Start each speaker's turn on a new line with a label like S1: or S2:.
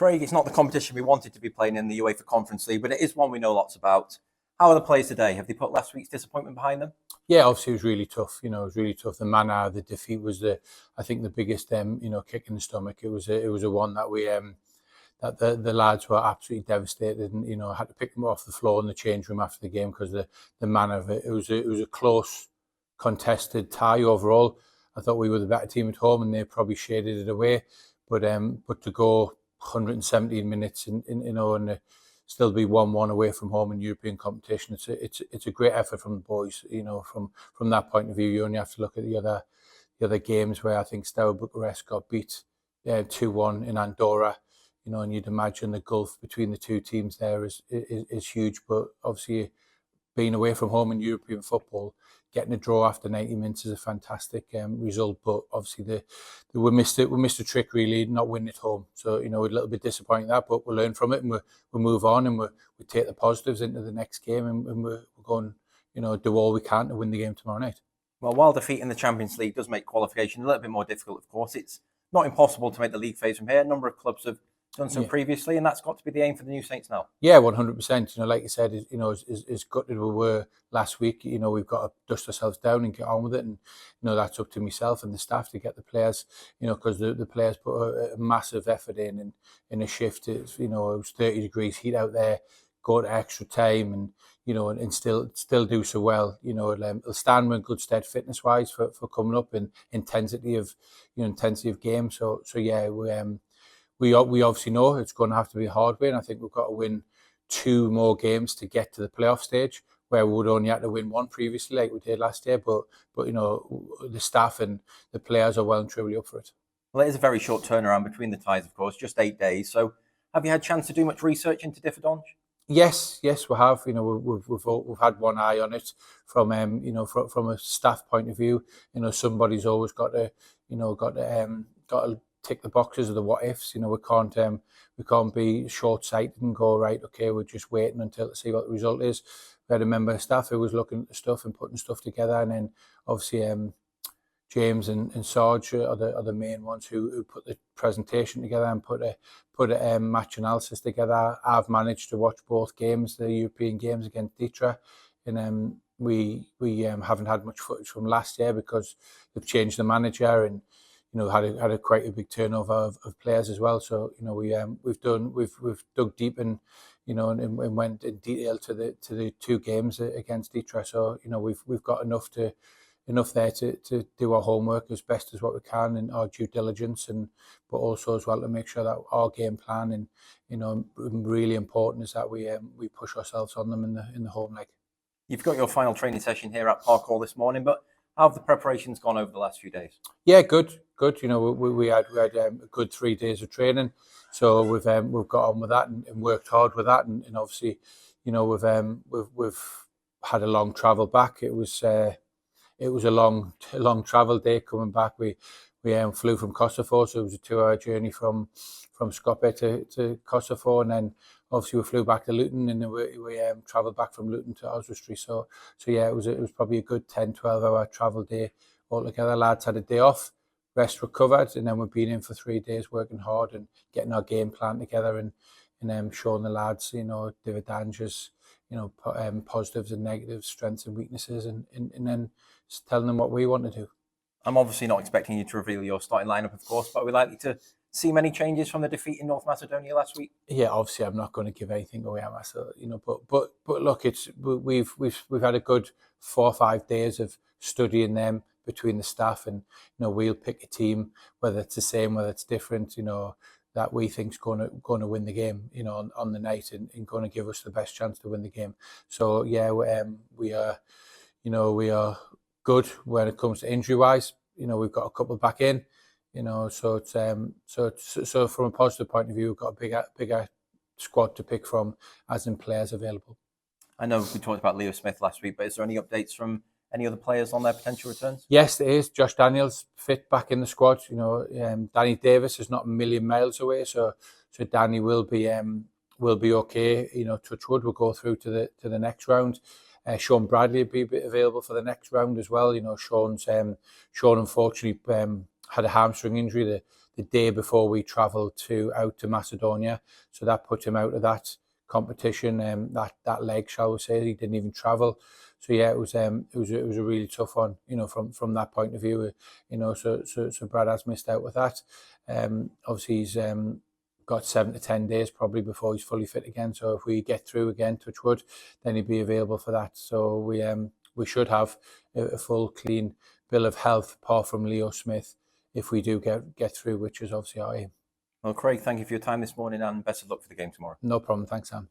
S1: Craig, it's not the competition we wanted to be playing in the UEFA Conference League, but it is one we know lots about. How are the players today? Have they put last week's disappointment behind them?
S2: Yeah, obviously it was really tough. It was really tough. The manner of the defeat was I think the biggest, kick in the stomach. It was a one that we, that the lads were absolutely devastated, and had to pick them off the floor in the change room after the game because the manner of it. It was a close, contested tie overall. I thought we were the better team at home, and they probably shaded it away. But to go 117 minutes and still be 1-1 away from home in European competition, it's a great effort from the boys. From that point of view, you only have to look at the other games where I think Steaua Bucharest got beat 2-1 in Andorra. And you'd imagine the gulf between the two teams there is huge. But obviously, being away from home in European football, getting a draw after 90 minutes is a fantastic result. But obviously, we missed a trick really, not winning at home. So we're a little bit disappointed in that, but we'll learn from it and we'll move on and we take the positives into the next game and we're going do all we can to win the game tomorrow night.
S1: Well, while defeating the Champions League does make qualification a little bit more difficult, of course, it's not impossible to make the league phase from here. A number of clubs have done so previously, and that's got to be the aim for the new Saints now.
S2: Yeah, 100%. Like you said, as gutted we were last week, we've got to dust ourselves down and get on with it. And that's up to myself and the staff to get the players, because the players put a massive effort in a shift. It was 30 degrees heat out there, go to extra time, and and still do so well. It'll stand me in good stead fitness wise for coming up and intensity of game. So yeah, we obviously know it's going to have to be a hard win. I think we've got to win 2 more games to get to the playoff stage, where we would only have to win 1 previously, like we did last year. But the staff and the players are well and truly up for it.
S1: Well, it is a very short turnaround between the ties, of course, just 8 days. So, have you had a chance to do much research into Differdange?
S2: Yes, we have. We've had one eye on it from a staff point of view. Somebody's always got to tick the boxes of the what ifs. We can't be short sighted and go, right, okay, we're just waiting until to see what the result is. We had a member of staff who was looking at the stuff and putting stuff together, and then obviously James and Sarge are the main ones who put the presentation together and put a match analysis together. I've managed to watch both games, the European games against Ditra, and we haven't had much footage from last year because they've changed the manager and had a quite a big turnover of players as well. So we've dug deep and and went in detail to the 2 games against Ditra. So we've got enough there to do our homework as best as what we can and our due diligence, but also as well to make sure that our game plan and really important is that we push ourselves on them in the home leg.
S1: You've got your final training session here at Park Hall this morning, but how have the preparations gone over the last few days?
S2: Yeah, good. We had a good 3 days of training, so we've got on with that and worked hard with that, and obviously, we've had a long travel back. It was a long travel day coming back. We flew from Kosovo, so it was a 2-hour journey from Skopje to Kosovo, and then obviously we flew back to Luton, and then we travelled back from Luton to Oswestry. So yeah, it was probably a good 10-12 hour travel day altogether. Lads had a day off, rest recovered, and then we've been in for 3 days working hard and getting our game plan together and showing the lads, Differdange's, positives and negatives, strengths and weaknesses, and then telling them what we want to do.
S1: I'm obviously not expecting you to reveal your starting lineup, of course, but are we likely to see many changes from the defeat in North Macedonia last week?
S2: Yeah, obviously I'm not going to give anything away, but look, we've had a good 4 or 5 days of studying them between the staff, and we'll pick a team, whether it's the same, whether it's different, that we think's going to win the game, on the night and going to give us the best chance to win the game. So yeah, we are good when it comes to injury wise. We've got a couple back in. So it's so from a positive point of view, we've got a bigger squad to pick from, as in players available.
S1: I know we talked about Leo Smith last week, but is there any updates from any other players on their potential returns?
S2: Yes, there is. Josh Daniels fit back in the squad. Danny Davis is not a million miles away, so Danny will be okay. Touch wood, we'll go through to the next round. Sean Bradley will be available for the next round as well. Sean unfortunately had a hamstring injury. the day before we travelled out to Macedonia. So that put him out of that competition, that leg, shall we say. He didn't even travel. So yeah, it was a really tough one, from that point of view, so Brad has missed out with that. Obviously he's got 7 to 10 days probably before he's fully fit again. So if we get through again, touch wood, then he'd be available for that. So we should have a full clean bill of health apart from Leo Smith if we do get through, which is obviously our aim.
S1: Well, Craig, thank you for your time this morning and best of luck for the game tomorrow.
S2: No problem. Thanks, Sam.